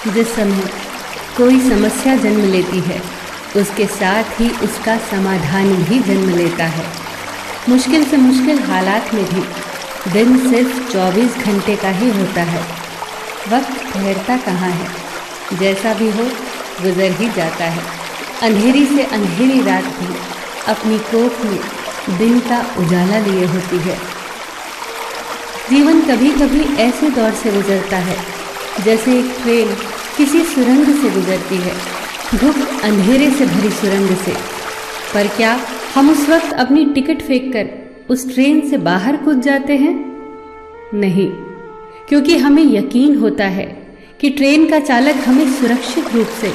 जिस समय कोई समस्या जन्म लेती है, उसके साथ ही उसका समाधान भी जन्म लेता है। मुश्किल से मुश्किल हालात में भी दिन सिर्फ 24 घंटे का ही होता है। वक्त ठहरता कहाँ है, जैसा भी हो गुजर ही जाता है। अंधेरी से अंधेरी रात भी अपनी कोख में दिन का उजाला लिए होती है। जीवन कभी कभी ऐसे दौर से गुजरता है जैसे एक ट्रेन किसी सुरंग से गुजरती है, धूप अंधेरे से भरी सुरंग से। पर क्या हम उस वक्त अपनी टिकट फेंककर उस ट्रेन से बाहर कूद जाते हैं? नहीं, क्योंकि हमें यकीन होता है कि ट्रेन का चालक हमें सुरक्षित रूप से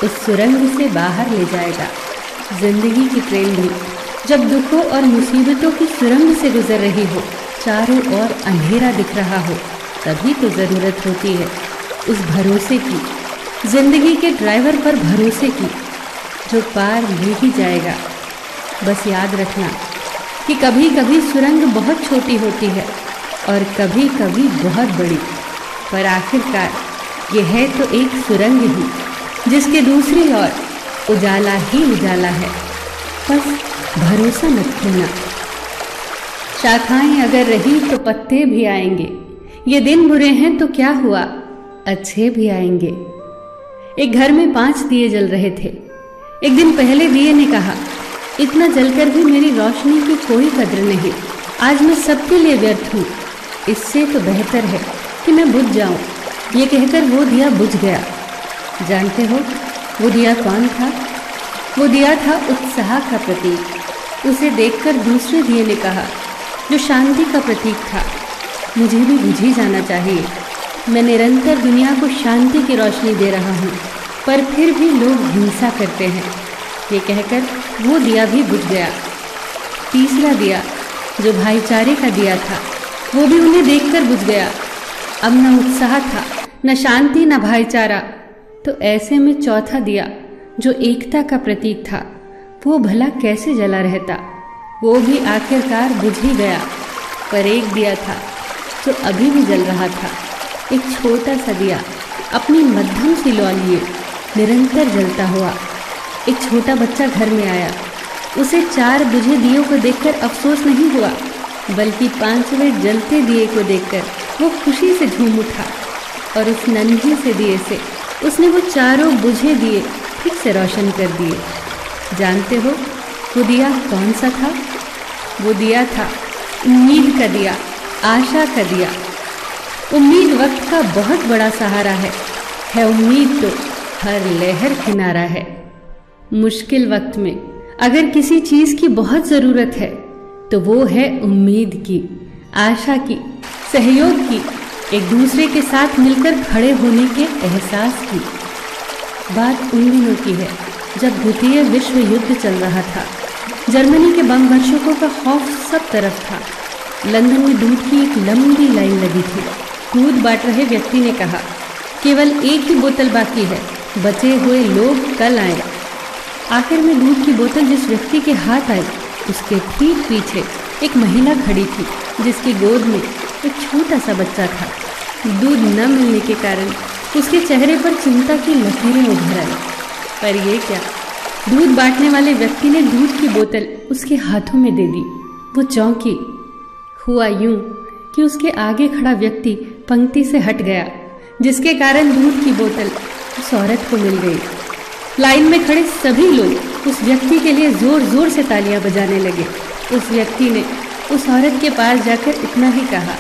उस सुरंग से बाहर ले जाएगा। जिंदगी की ट्रेन भी जब दुखों और मुसीबतों की सुरंग से गुजर रही हो, चारों ओर अंधेरा दिख रहा हो, तभी तो ज़रूरत होती है उस भरोसे की, जिंदगी के ड्राइवर पर भरोसे की, जो पार ले ही जाएगा। बस याद रखना कि कभी कभी सुरंग बहुत छोटी होती है और कभी कभी बहुत बड़ी, पर आखिरकार ये है तो एक सुरंग ही, जिसके दूसरी ओर उजाला ही उजाला है। बस भरोसा मत खोना। शाखाएं अगर रही तो पत्ते भी आएंगे, ये दिन बुरे हैं तो क्या हुआ, अच्छे भी आएंगे। एक घर में 5 दिए जल रहे थे। एक दिन पहले दिए ने कहा, इतना जलकर भी मेरी रोशनी की कोई कद्र नहीं, आज मैं सबके लिए व्यर्थ हूँ। इससे तो बेहतर है कि मैं बुझ जाऊं। ये कहकर वो दिया बुझ गया। जानते हो वो दिया कौन था? वो दिया था उत्साह का प्रतीक। उसे देखकर दूसरे दिए ने कहा, जो शांति का प्रतीक था, मुझे भी बुझ ही जाना चाहिए। मैं निरंतर दुनिया को शांति की रोशनी दे रहा हूँ, पर फिर भी लोग हिंसा करते हैं। ये कहकर वो दिया भी बुझ गया। तीसरा दिया जो भाईचारे का दिया था, वो भी उन्हें देखकर बुझ गया। अब न उत्साह था, न शांति, न भाईचारा। तो ऐसे में चौथा दिया जो एकता का प्रतीक था, वो भला कैसे जला रहता? वो भी आखिरकार बुझ ही गया। पर एक दिया था जो अभी भी जल रहा था, एक छोटा सा दिया, अपनी मध्यम सी लौ लिए निरंतर जलता हुआ। एक छोटा बच्चा घर में आया। उसे 4 बुझे दियों को देखकर अफसोस नहीं हुआ, बल्कि 5वें जलते दिए को देखकर वो खुशी से झूम उठा और उस नन्हे से दिए से उसने वो 4 बुझे दिए फिर से रोशन कर दिए। जानते हो वो दिया कौन सा था? वो दिया था उम्मीद का दिया, आशा का दिया। उम्मीद वक्त का बहुत बड़ा सहारा है उम्मीद तो हर लहर किनारा है। मुश्किल वक्त में अगर किसी चीज़ की बहुत ज़रूरत है तो वो है उम्मीद की, आशा की, सहयोग की, एक दूसरे के साथ मिलकर खड़े होने के एहसास की। बात उन दिनों की है जब द्वितीय विश्व युद्ध चल रहा था। जर्मनी के बम वर्षकों का खौफ सब तरफ था। लंदन में दूध की एक लंबी लाइन लगी थी। दूध बांट रहे व्यक्ति ने कहा, केवल एक ही बोतल बाकी है, बचे हुए लोग कल आए। आखिर में दूध की बोतल जिस व्यक्ति के हाथ आई, उसके ठीक पीछे एक महिला खड़ी थी, जिसकी गोद में एक छोटा सा बच्चा था। दूध न मिलने के कारण उसके चेहरे पर चिंता की लकीरें उभर आई। पर ये क्या, दूध बांटने वाले व्यक्ति ने दूध की बोतल उसके हाथों में दे दी। वो चौंकी। हुआ यूं कि उसके आगे खड़ा व्यक्ति पंक्ति से हट गया, जिसके कारण दूध की बोतल उस औरत को मिल गई। लाइन में खड़े सभी लोग उस व्यक्ति के लिए जोर जोर से तालियां बजाने लगे। उस व्यक्ति ने उस औरत के पास जाकर इतना ही कहा,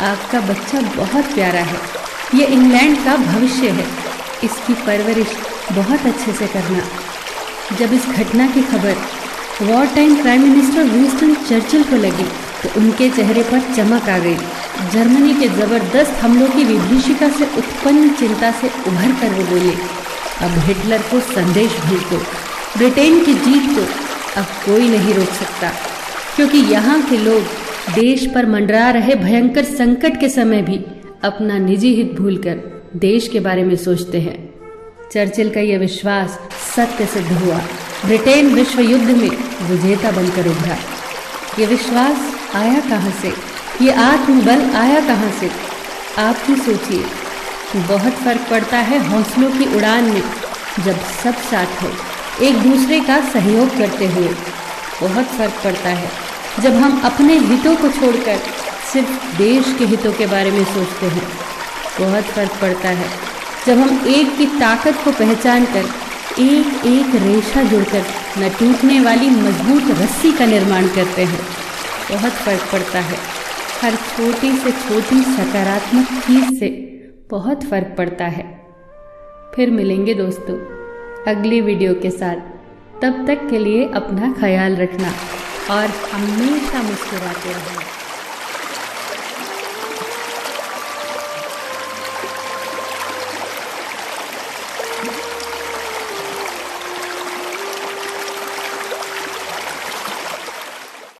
आपका बच्चा बहुत प्यारा है, ये इंग्लैंड का भविष्य है, इसकी परवरिश बहुत अच्छे से करना। जब इस घटना की खबर war time prime minister Winston Churchill को लगी तो उनके चेहरे पर चमक आ गई। जर्मनी के जबरदस्त हमलों की विभीषिका से उत्पन्न चिंता से उभर कर वो बोले, अब हिटलर को संदेश भेज दो, ब्रिटेन की जीत को अब कोई नहीं रोक सकता, क्योंकि यहाँ के लोग देश पर मंडरा रहे भयंकर संकट के समय भी अपना निजी हित भूलकर देश के बारे में सोचते हैं। चर्चिल का यह विश्वास सत्य सिद्ध हुआ। ब्रिटेन विश्व युद्ध में विजेता बनकर उभरा। ये विश्वास आया कहाँ से? ये आत्मबल आया कहाँ से? आप ही सोचिए। बहुत फर्क पड़ता है हौसलों की उड़ान में, जब सब साथ हो एक दूसरे का सहयोग करते हुए। बहुत फर्क पड़ता है जब हम अपने हितों को छोड़कर सिर्फ देश के हितों के बारे में सोचते हैं। बहुत फर्क पड़ता है जब हम एक की ताकत को पहचान कर एक एक रेशा जुड़कर न टूटने वाली मजबूत रस्सी का निर्माण करते हैं। बहुत फर्क पड़ता है हर छोटी से छोटी सकारात्मक चीज़ से बहुत फर्क पड़ता है। फिर मिलेंगे दोस्तों अगली वीडियो के साथ। तब तक के लिए अपना ख्याल रखना और हमेशा मुस्कुराते रहना।